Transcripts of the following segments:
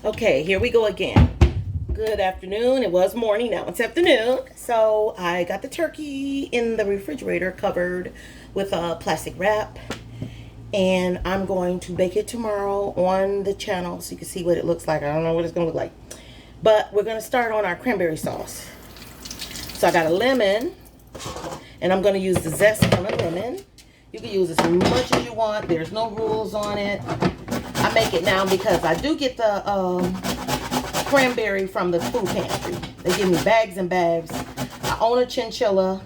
Okay, here we go again. Good afternoon. It was morning, now it's afternoon. So I got the turkey in the refrigerator covered with a plastic wrap. And I'm going to bake it tomorrow on the channel so you can see what it looks like. I don't know what it's going to look like. But we're going to start on our cranberry sauce. So I got a lemon. And I'm going to use the zest from a lemon. You can use as much as you want. There's no rules on it. I make it now because I do get the cranberry from the food pantry. They give me bags and bags. I own a chinchilla.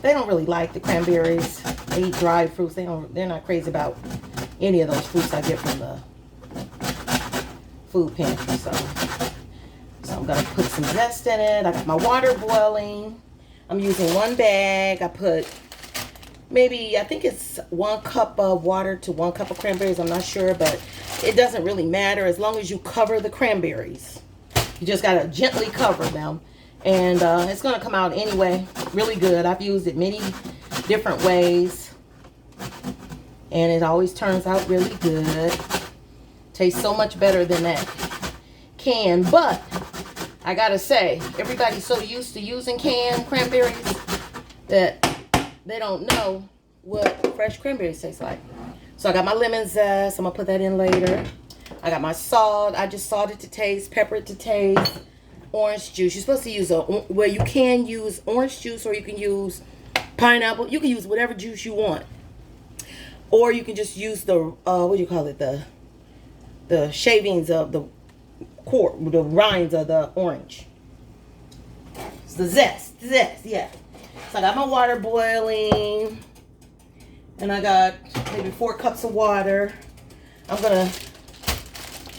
They don't really like the cranberries. They eat dried fruits. They're not crazy about any of those fruits I get from the food pantry. So I'm gonna put some zest in it. I got my water boiling. I'm using one bag. I put maybe, I think it's 1 cup of water to 1 cup of cranberries. I'm not sure, but it doesn't really matter as long as you cover the cranberries. You just got to gently cover them. And it's going to come out anyway really good. I've used it many different ways. And it always turns out really good. Tastes so much better than that can. But I got to say, everybody's so used to using canned cranberries that they don't know what fresh cranberries taste like. So I got my lemon zest. I'm going to put that in later. I got my salt. I just salted to taste, peppered to taste. Orange juice. You're supposed to use you can use orange juice, or you can use pineapple. You can use whatever juice you want. Or you can just use the, what do you call it? The shavings of the the rinds of the orange. It's the zest, yeah. So I got my water boiling, and I got maybe 4 cups of water. I'm gonna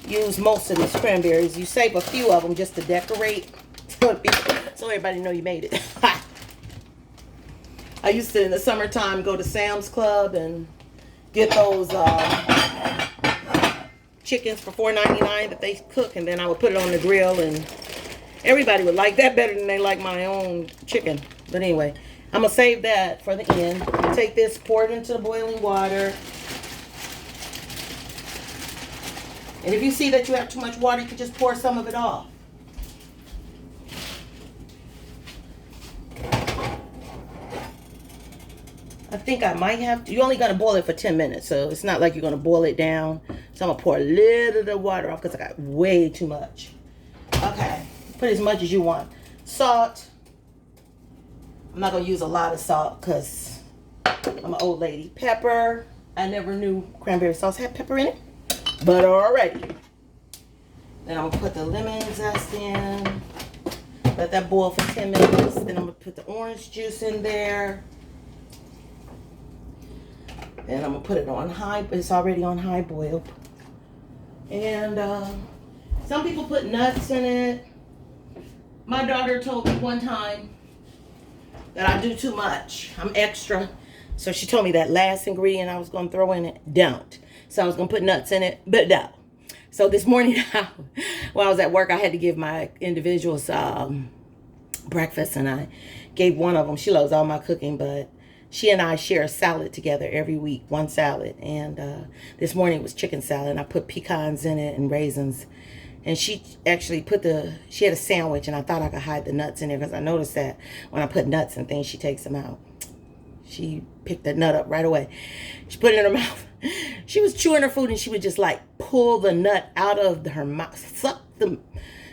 use most of these cranberries. You save a few of them just to decorate, so everybody know you made it. I used to, in the summertime, go to Sam's Club and get those chickens for $4.99 that they cook, and then I would put it on the grill, and everybody would like that better than they like my own chicken. But anyway, I'm going to save that for the end. Take this, pour it into the boiling water. And if you see that you have too much water, you can just pour some of it off. I think I might have to. You're only going to boil it for 10 minutes, so it's not like you're going to boil it down. So I'm going to pour a little of the water off because I got way too much. Okay, put as much as you want. Salt. I'm not going to use a lot of salt because I'm an old lady. Pepper. I never knew cranberry sauce had pepper in it, but already. Then I'm going to put the lemon zest in. Let that boil for 10 minutes. Then I'm going to put the orange juice in there. And I'm going to put it on high. It's already on high boil. And some people put nuts in it. My daughter told me one time that I do too much. I'm extra. So she told me that last ingredient I was going to throw in it, don't. So I was going to put nuts in it, but no. So this morning, while I was at work, I had to give my individuals breakfast, and I gave one of them. She loves all my cooking, but she and I share a salad together every week, one salad. And this morning it was chicken salad, and I put pecans in it and raisins. And she actually she had a sandwich, and I thought I could hide the nuts in there because I noticed that when I put nuts and things, she takes them out. She picked the nut up right away. She put it in her mouth. She was chewing her food, and she would just like pull the nut out of her mouth, suck the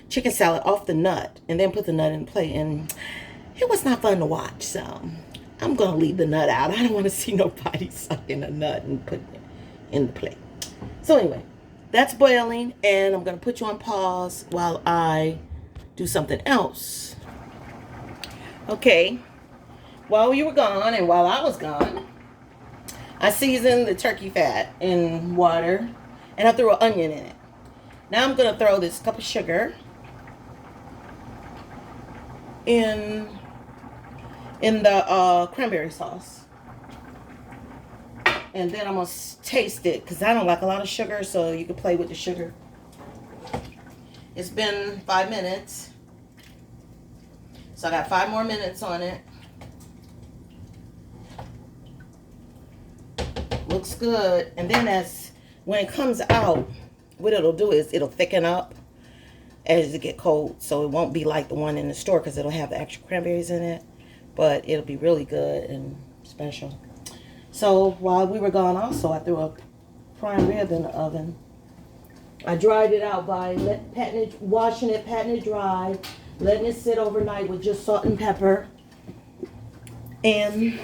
chicken salad off the nut, and then put the nut in the plate. And it was not fun to watch, so I'm going to leave the nut out. I don't want to see nobody sucking a nut and putting it in the plate. So anyway, that's boiling, and I'm going to put you on pause while I do something else. Okay, while you were gone and while I was gone, I seasoned the turkey fat in water, and I threw an onion in it. Now I'm going to throw this cup of sugar in the cranberry sauce. And then I'm going to taste it because I don't like a lot of sugar, so you can play with the sugar. It's been 5 minutes. So I got 5 more minutes on it. Looks good. And then when it comes out, what it'll do is it'll thicken up as it get cold. So it won't be like the one in the store because it'll have the actual cranberries in it. But it'll be really good and special. So while we were gone also, I threw a prime rib in the oven. I dried it out by washing it, patting it dry, letting it sit overnight with just salt and pepper. And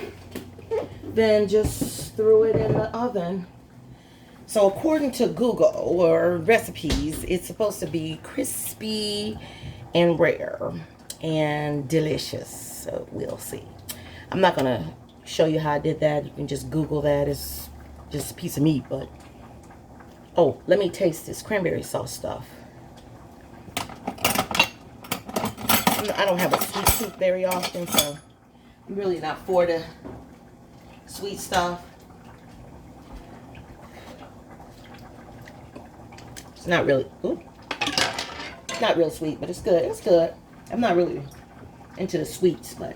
then just threw it in the oven. So according to Google or recipes, it's supposed to be crispy and rare and delicious. So we'll see. I'm not going to show you how I did that. You can just Google that. It's just a piece of meat, but oh, let me taste this cranberry sauce stuff. I don't have a sweet soup very often, so I'm really not for the sweet stuff. It's not really, not real sweet, but it's good. It's good. I'm not really into the sweets, but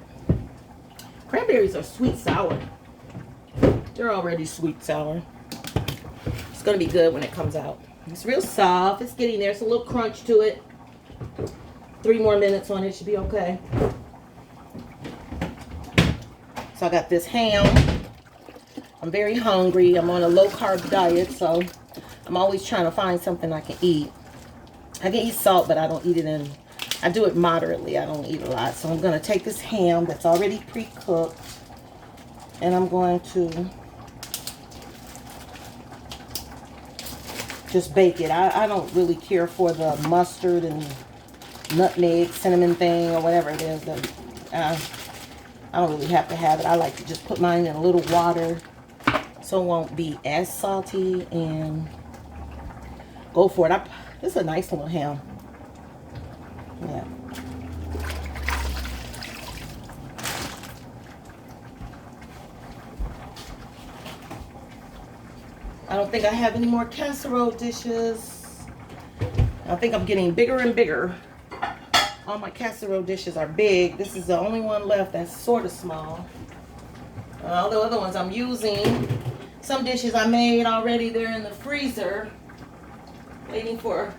cranberries are sweet sour. They're already sweet sour. It's gonna be good when it comes out. It's real soft. It's getting there. It's a little crunch to it. 3 more minutes on it should be okay. So I got this ham. I'm very hungry. I'm on a low carb diet, so I'm always trying to find something I can eat. I can eat salt, but I don't eat it in. I do it moderately. I don't eat a lot. So I'm gonna take this ham that's already pre-cooked, and I'm going to just bake it. I don't really care for the mustard and nutmeg, cinnamon thing, or whatever it is. I don't really have to have it. I like to just put mine in a little water so it won't be as salty, and go for it. This is a nice little ham. Yeah. I don't think I have any more casserole dishes. I think I'm getting bigger and bigger. All my casserole dishes are big. This is the only one left that's sort of small. All the other ones I'm using. Some dishes I made already. They're in the freezer, waiting for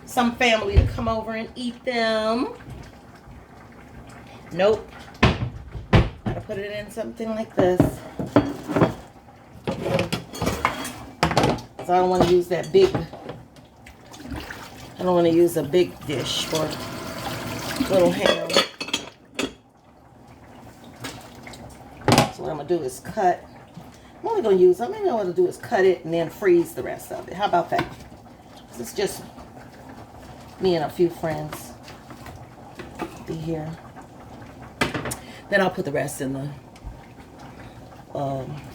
some family to come over and eat them. Nope. Gotta put it in something like this. So I don't want to use that big. I don't want to use a big dish for little ham. So what I'm gonna do is cut. I'm only gonna use. Maybe what I'll do is cut it and then freeze the rest of it. How about that? It's just me and a few friends be here. Then I'll put the rest in the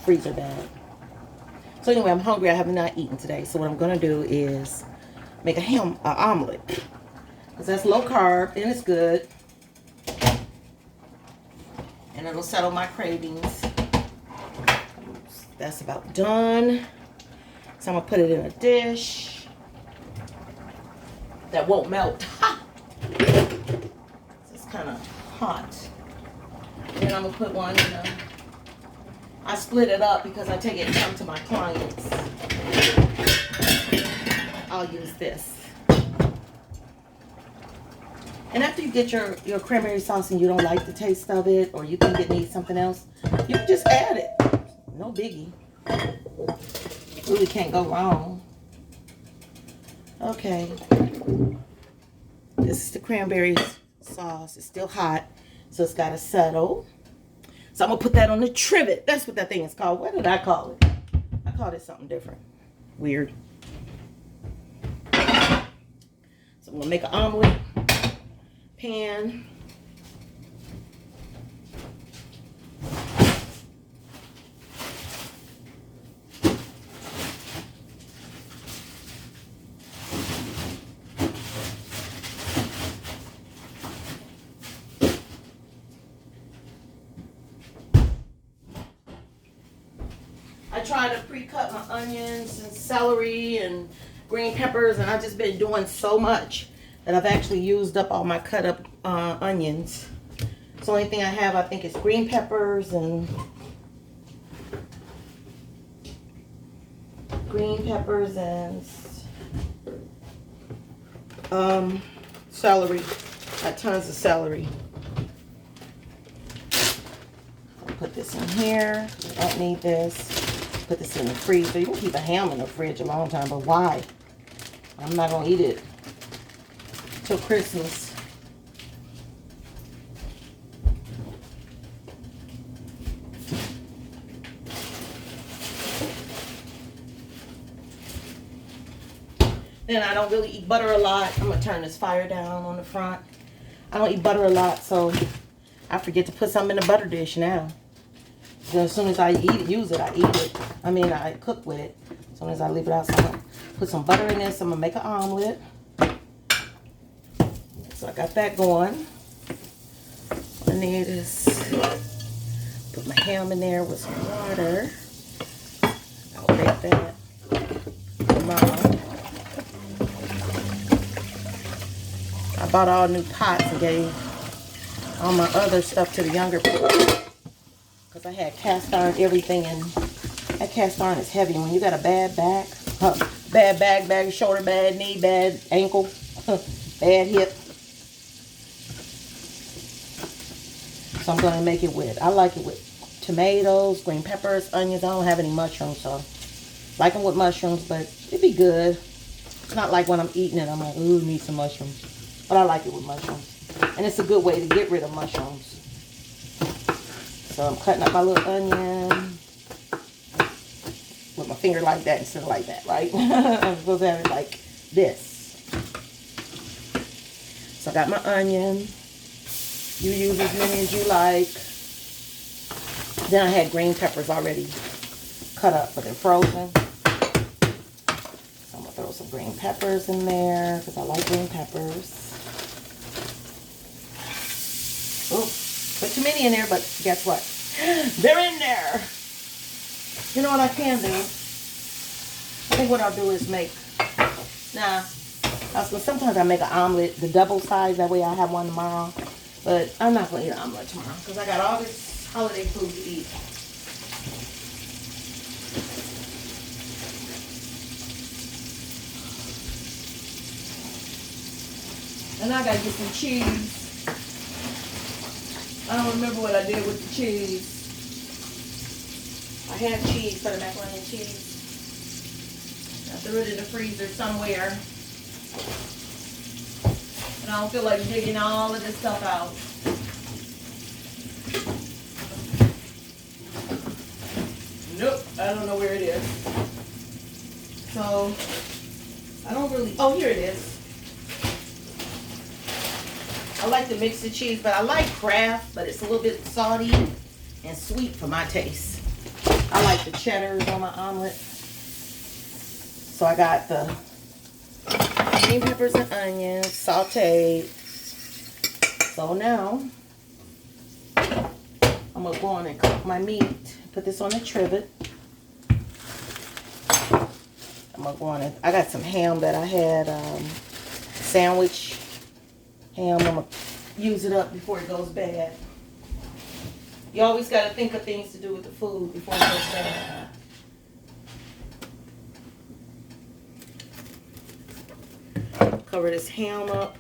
freezer bag. So anyway, I'm hungry. I have not eaten today. So what I'm gonna do is make an omelet, because that's low carb and it's good, and it'll settle my cravings. That's about done. So I'm gonna put it in a dish that won't melt. It's kind of hot. And I'm gonna put one in I split it up because I take it and come to my clients. I'll use this. And after you get your cranberry sauce and you don't like the taste of it, or you think it needs something else, you can just add it. No biggie. Really can't go wrong. Okay. This is the cranberry sauce. It's still hot, so it's got to settle. So I'm going to put that on the trivet. That's what that thing is called. What did I call it? I called it something different. Weird. So I'm going to make an omelet pan. I try to pre-cut my onions and celery and green peppers, and I've just been doing so much that I've actually used up all my cut up onions. So the only thing I have, I think, is green peppers and Celery. Got tons of celery. I'll put this in here. I don't need this. Put this in the freezer. You can keep a ham in the fridge a long time, but why? I'm not gonna eat it till Christmas. Then I don't really eat butter a lot. I'm gonna turn this fire down on the front. I don't eat butter a lot, so I forget to put something in the butter dish now. So as soon as I eat it, use it, I eat it. I mean, I cook with it. As soon as I leave it out, so I'm gonna put some butter in this. I'm gonna make an omelet. So I got that going. I need is put my ham in there with some water. I'll bake that tomorrow. I bought all new pots and gave all my other stuff to the younger people. Because I had cast iron everything, and that cast iron is heavy. When you got a bad back, bad back, bad shoulder, bad knee, bad ankle, bad hip. So I'm going to make it with, I like it with tomatoes, green peppers, onions. I don't have any mushrooms, so I like them with mushrooms, but it'd be good. It's not like when I'm eating it, I'm like, ooh, need some mushrooms. But I like it with mushrooms. And it's a good way to get rid of mushrooms. So I'm cutting up my little onion with my finger like that instead of like that, right? I'm supposed to have it like this. So I got my onion. You use as many as you like. Then I had green peppers already cut up, but they're frozen. So I'm going to throw some green peppers in there because I like green peppers. Oh, put too many in there, but guess what? They're in there. You know what I can do? I think what I'll do is make, sometimes I make an omelet, the double size, that way I have one tomorrow. But I'm not going to eat an omelet tomorrow because I got all this holiday food to eat. And I got to get some cheese. I don't remember what I did with the cheese. I had cheese for the macaroni and cheese. I threw it in the freezer somewhere. And I don't feel like digging all of this stuff out. Nope, I don't know where it is. So, I don't really, oh, here it is. I like to mix the cheese, but I like Kraft, but it's a little bit salty and sweet for my taste. I like the cheddars on my omelet. So I got the green peppers and onions sauteed. So now I'm gonna go on and cook my meat. Put this on the trivet. I'm gonna go on and, I got some ham that I had sandwich ham. I'm gonna use it up before it goes bad. You always gotta think of things to do with the food before it goes bad. Cover this ham up.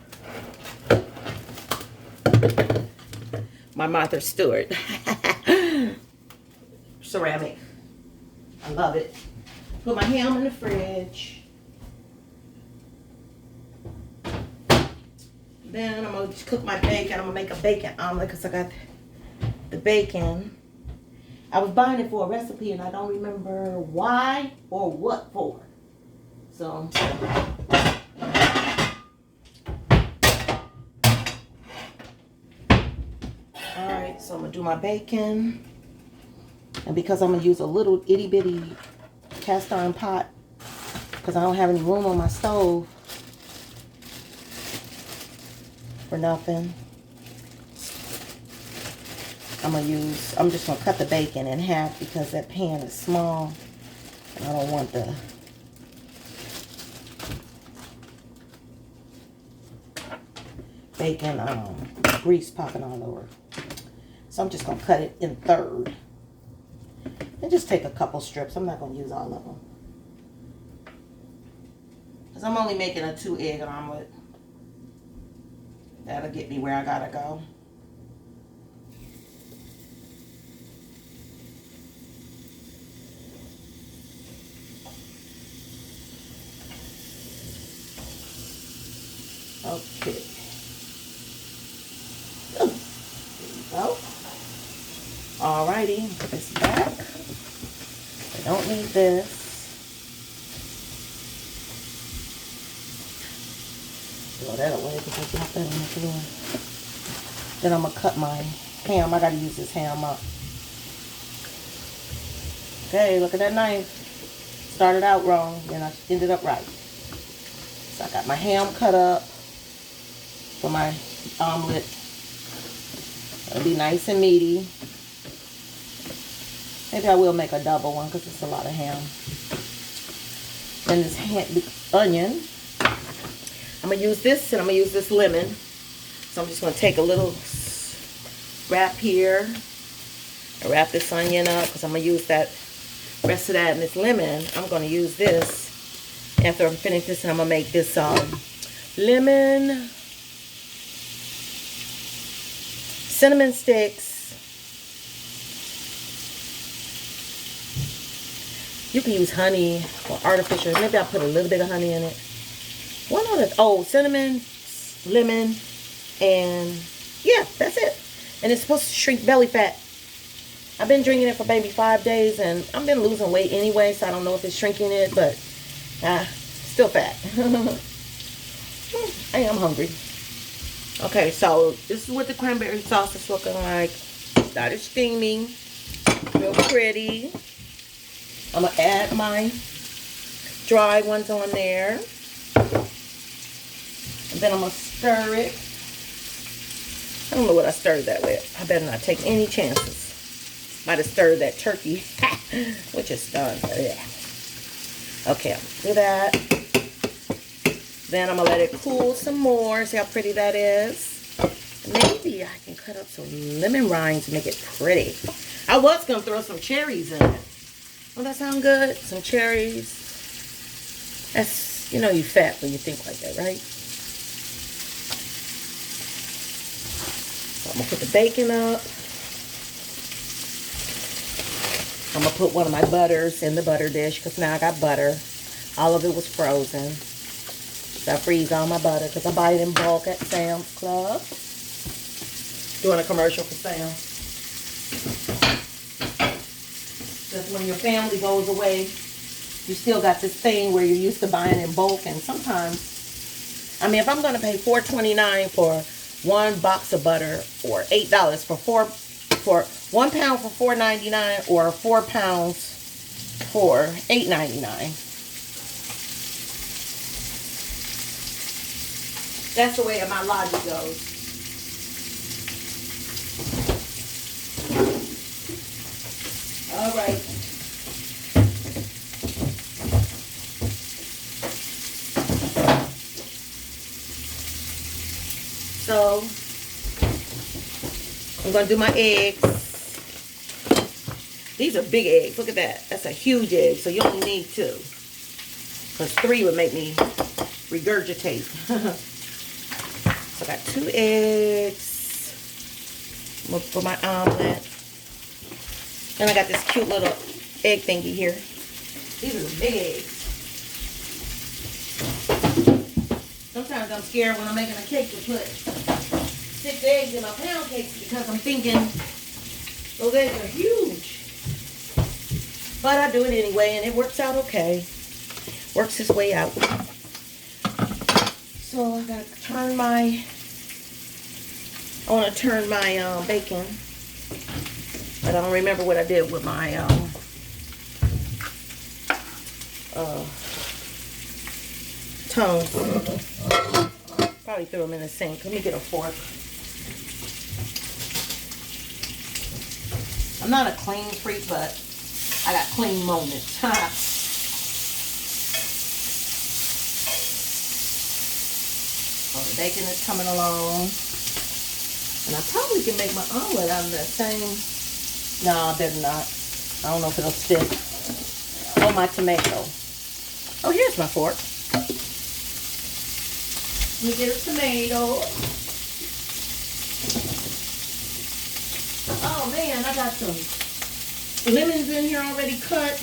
My Martha Stewart. Ceramic. I love it. Put my ham in the fridge. Then I'm going to cook my bacon. I'm going to make a bacon omelet because I got the bacon. I was buying it for a recipe and I don't remember why or what for. So, alright, so I'm going to do my bacon. And because I'm going to use a little itty bitty cast iron pot because I don't have any room on my stove for nothing, I'm just going to cut the bacon in half because that pan is small and I don't want the bacon grease popping all over. So I'm just going to cut it in third and just take a couple strips. I'm not going to use all of them because I'm only making a 2-egg omelet. That'll get me where I gotta go. Okay. There you go. Alrighty, put this back. I don't need this. Throw that away because I dropped that on the floor. Then I'm gonna cut my ham. I gotta use this ham up. Okay, look at that knife. Started out wrong, then I ended up right. So I got my ham cut up for my omelet. It'll be nice and meaty. Maybe I will make a double one because it's a lot of ham. Then this onion. I'm going to use this and I'm going to use this lemon. So I'm just going to take a little wrap here and wrap this onion up because I'm going to use that rest of that and this lemon. I'm going to use this after I'm finished this, and I'm going to make this lemon cinnamon sticks. You can use honey or artificial. Maybe I'll put a little bit of honey in it. One other, cinnamon, lemon, and yeah, that's it. And it's supposed to shrink belly fat. I've been drinking it for maybe 5 days, and I've been losing weight anyway, so I don't know if it's shrinking it, but still fat. I am hungry. Okay, so this is what the cranberry sauce is looking like. Started steaming, real pretty. I'm gonna add my dry ones on there. And then I'm gonna stir it. I don't know what I stirred that with. I better not take any chances. Might have stirred that turkey, which is done. Yeah. Okay, I'm gonna do that. Then I'm gonna let it cool some more. See how pretty that is? Maybe I can cut up some lemon rinds to make it pretty. I was gonna throw some cherries in it. Well, that sound good? Some cherries. That's, you know, you fat when you think like that, right? So I'm gonna put the bacon up. I'm gonna put one of my butters in the butter dish because now I got butter. All of it was frozen. So I freeze all my butter because I buy it in bulk at Sam's Club. Doing a commercial for Sam's. Because when your family goes away, you still got this thing where you're used to buying in bulk. And sometimes, I mean, if I'm going to pay $4.29 for one box of butter, or $8 for 1 pound for $4.99, or 4 pounds for $8.99. That's the way my logic goes. All right. So, I'm going to do my eggs. These are big eggs. Look at that. That's a huge egg. So, you only need 2. Because 3 would make me regurgitate. So, I got 2 eggs. For my omelet. And I got this cute little egg thingy here. These are the big eggs. Sometimes I'm scared when I'm making a cake to put 6 eggs in my pound cakes because I'm thinking those eggs are huge. But I do it anyway and it works out okay. Works its way out. So I gotta turn my, bacon. But I don't remember what I did with my tongue. Probably threw them in the sink. Let me get a fork. I'm not a clean freak, but I got clean moments. So the bacon is coming along. And I probably can make my omelet out of that same. No, I better not. I don't know if it'll stick. Oh, my tomato. Oh, here's my fork. Let me get a tomato. Oh man, I got some lemons in here already cut.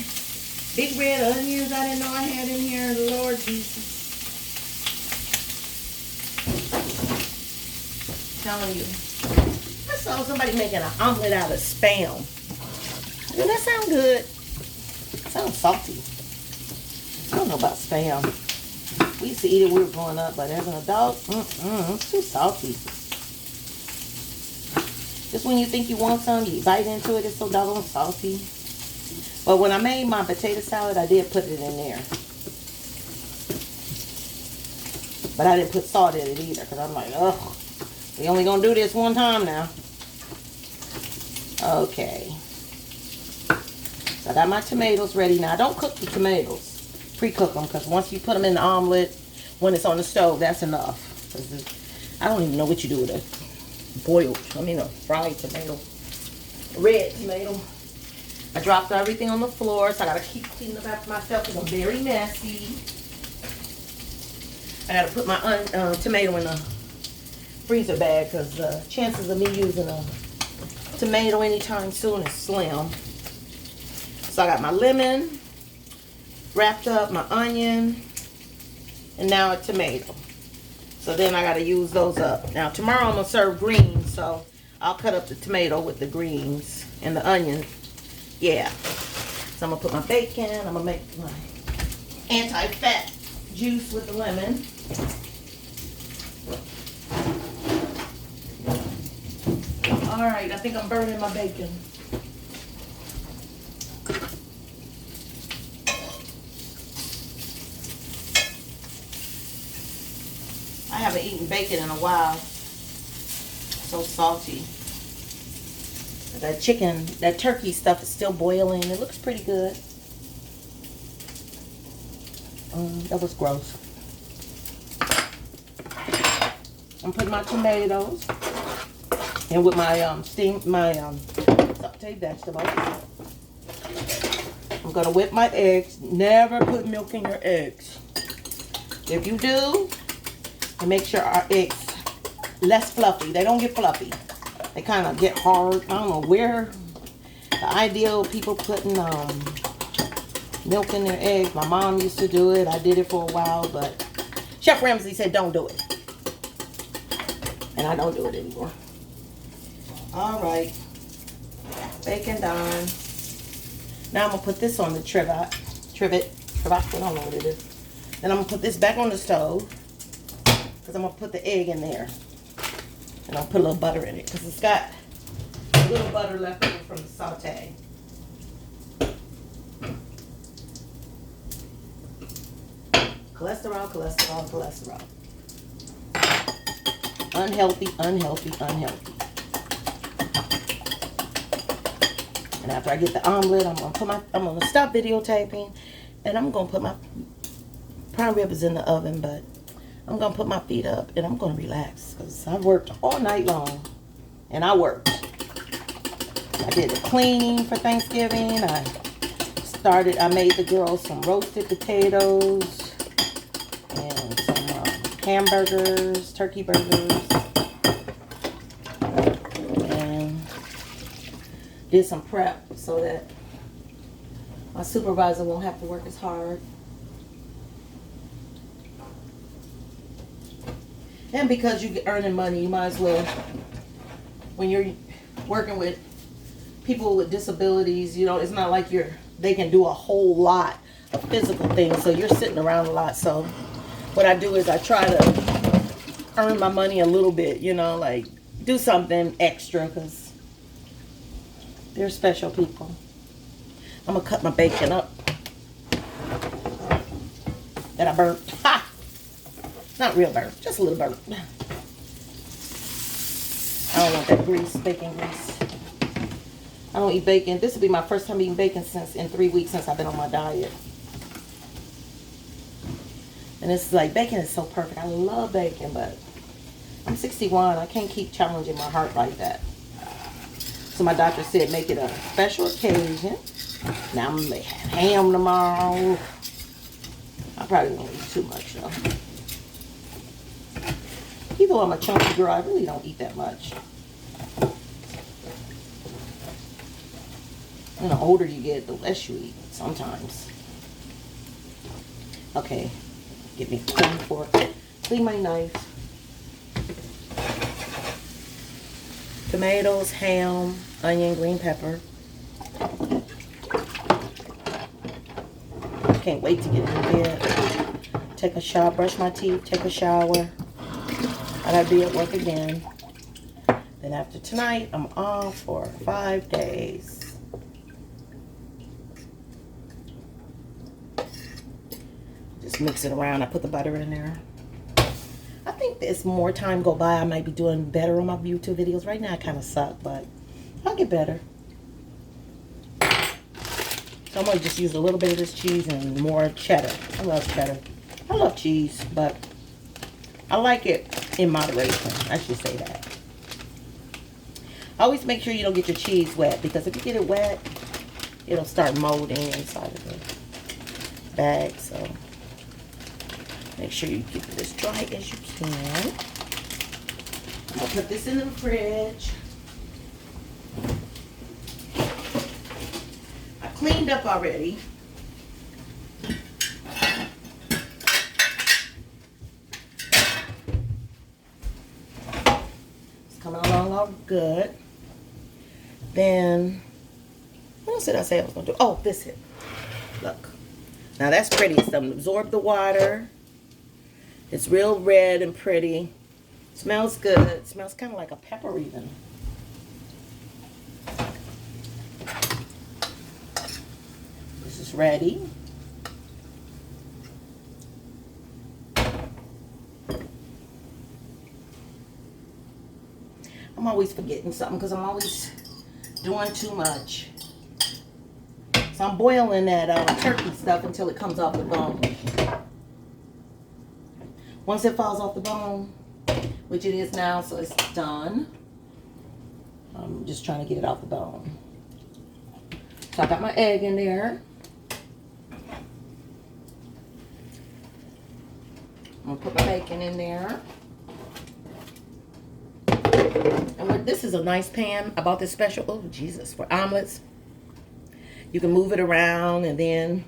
Big red onions I didn't know I had in here. Lord Jesus. Telling you. I saw somebody making an omelet out of Spam. Doesn't that sound good? It sounds salty. I don't know about Spam. We used to eat it when we were growing up, but as an adult, it's too salty. Just when you think you want some, you bite into it, it's so doggone salty. But when I made my potato salad, I did put it in there. But I didn't put salt in it either, because I'm like, ugh, we only gonna do this one time now. Okay. So I got my tomatoes ready. Now, don't cook the tomatoes. Pre-cook them, because once you put them in the omelet, when it's on the stove, that's enough. I don't even know what you do with a fried tomato. Red tomato. I dropped everything on the floor, so I gotta keep cleaning up after myself because I'm very messy. I gotta put my tomato in a freezer bag because the chances of me using a tomato anytime soon is slim. So I got my lemon wrapped up, my onion, and now a tomato. So then I gotta use those up. Now tomorrow I'm gonna serve greens, so I'll cut up the tomato with the greens and the onion. Yeah. So I'm gonna put my bacon. I'm gonna make my anti-fat juice with the lemon. All right, I think I'm burning my bacon. I haven't eaten bacon in a while. So salty. That chicken, that turkey stuff is still boiling. It looks pretty good. That was gross. I'm putting my tomatoes and with my sauteed vegetables. I'm gonna whip my eggs. Never put milk in your eggs. If you do, and make sure our eggs less fluffy. They don't get fluffy. They kind of get hard. I don't know where the idea of people putting milk in their eggs. My mom used to do it. I did it for a while, but Chef Ramsay said don't do it. And I don't do it anymore. All right. Bacon done. Now I'm going to put this on the trivet. I don't know what it is. Then I'm going to put this back on the stove. Because I'm going to put the egg in there. And I'll put a little butter in it. Because it's got a little butter left over from the saute. Cholesterol, cholesterol, cholesterol. Unhealthy, unhealthy, unhealthy. And after I get the omelet, I'm gonna stop videotaping, and I'm gonna put my prime rib is in the oven, but I'm gonna put my feet up and I'm gonna relax because I worked all night long, and I worked. I did the cleaning for Thanksgiving. I made the girls some roasted potatoes and some hamburgers, turkey burgers, and did some prep so that my supervisor won't have to work as hard. And because you're earning money, you might as well, when you're working with people with disabilities, you know, it's not like they can do a whole lot of physical things, so you're sitting around a lot. So what I do is I try to earn my money a little bit, you know, like do something extra because they're special people. I'm going to cut my bacon up that I burnt. Ha! Not real burnt, just a little burnt. I don't want that grease, bacon grease. I don't eat bacon. This will be my first time eating bacon in 3 weeks since I've been on my diet. And it's like, bacon is so perfect. I love bacon, but I'm 61. I can't keep challenging my heart like that. So my doctor said make it a special occasion. Now I'm going to make ham tomorrow. I probably won't eat too much though. Even though I'm a chunky girl, I really don't eat that much. And the older you get, the less you eat sometimes. Okay, give me a clean fork. Clean my knife. Tomatoes, ham, onion, green pepper. Can't wait to get in bed. Take a shower, brush my teeth, take a shower. I gotta be at work again. Then after tonight, I'm off for 5 days. Just mix it around. I put the butter in there. I think as more time go by, I might be doing better on my YouTube videos. Right now, I kind of suck, but I'll get better. So I'm going to just use a little bit of this cheese and more cheddar. I love cheddar. I love cheese, but I like it in moderation. I should say that. Always make sure you don't get your cheese wet, because if you get it wet, it'll start molding inside of the bag. So make sure you keep it as dry as you can. I'm going to put this in the fridge. I cleaned up already. It's coming along all good. Then, what else did I say I was going to do? Oh, this here. Look. Now that's pretty. It's going to absorb the water. It's real red and pretty. Smells good. It smells kind of like a pepper even. This is ready. I'm always forgetting something because I'm always doing too much. So I'm boiling that turkey stuff until it comes off the bone. Once it falls off the bone, which it is now, so it's done. I'm just trying to get it off the bone. So I got my egg in there. I'm gonna put my bacon in there. And this is a nice pan. I bought this special, oh Jesus, for omelets. You can move it around and then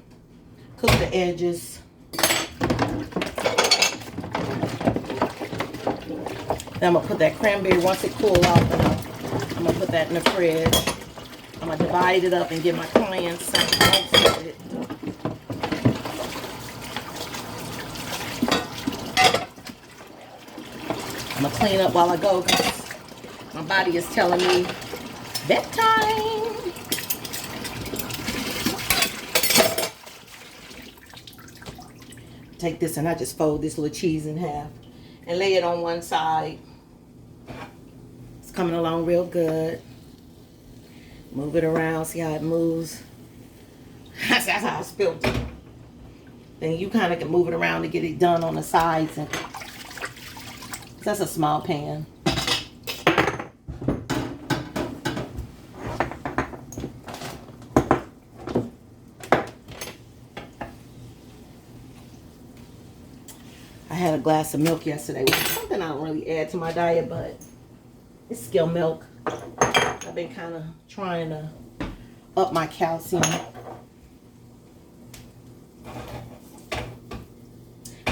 cook the edges. Then I'm gonna put that cranberry, once it cools off enough, I'm gonna put that in the fridge. I'm gonna divide it up and give my clients some of it. I'm gonna clean up while I go because my body is telling me bedtime. Take this and I just fold this little cheese in half and lay it on one side. It's coming along real good. Move it around, see how it moves. That's how I spilled it. Then you kind of can move it around to get it done on the sides. And that's a small pan. I had a glass of milk yesterday, which is something I don't really add to my diet, but it's skim milk. I've been kind of trying to up my calcium.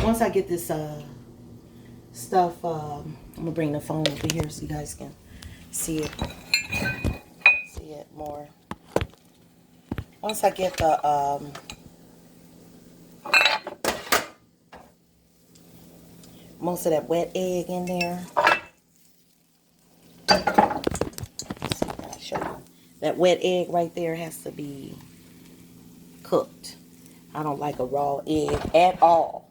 Once I get this stuff, I'm gonna bring the phone over here so you guys can see it more. Once I get the most of that wet egg in there. Let's see if I can show you. That wet egg right there has to be cooked. I don't like a raw egg at all.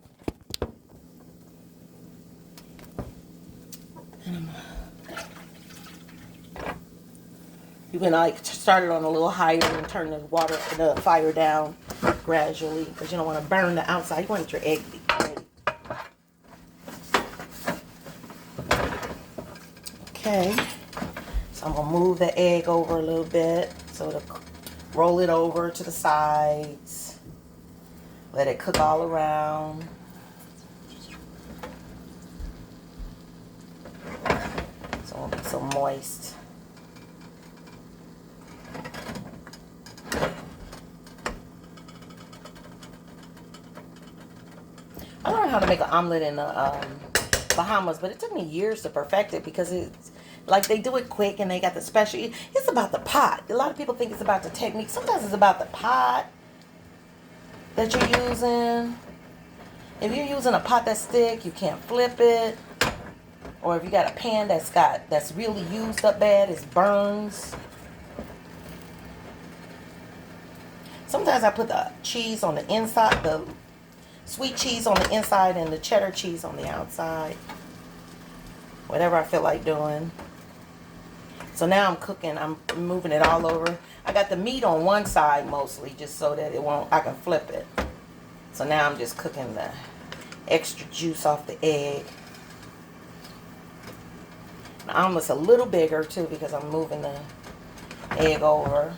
You can like start it on a little higher and turn the fire down gradually because you don't want to burn the outside. You want your egg to be ready. Okay, so I'm gonna move the egg over a little bit so to roll it over to the sides. Let it cook all around. So it'll be so moist. make an omelet in the Bahamas, but it took me years to perfect it because it's like they do it quick and they got the special. It's about the pot. A lot of people think it's about the technique. Sometimes it's about the pot that you're using. If you're using a pot that's thick, you can't flip it. Or if you got a pan that's really used up bad, it burns. Sometimes I put the cheese on the inside, the sweet cheese on the inside and the cheddar cheese on the outside. Whatever I feel like doing. So now I'm cooking. I'm moving it all over. I got the meat on one side mostly just so that I can flip it. So now I'm just cooking the extra juice off the egg. The omelet's a little bigger too because I'm moving the egg over.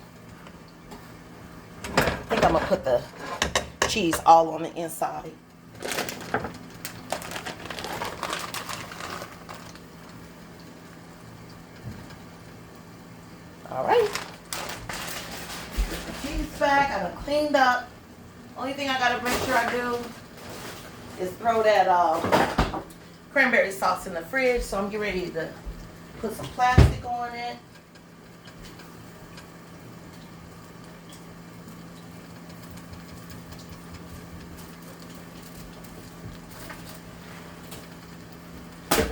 I think I'm going to put the cheese all on the inside. Alright. Cheese back. I done cleaned up. Only thing I got to make sure I do is throw that cranberry sauce in the fridge. So I'm getting ready to put some plastic on it.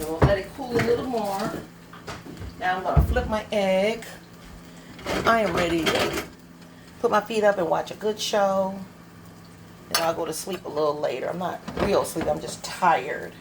We'll let it cool a little more. Now I'm going to flip my egg. And I am ready to put my feet up and watch a good show. And I'll go to sleep a little later. I'm not real sleepy. I'm just tired.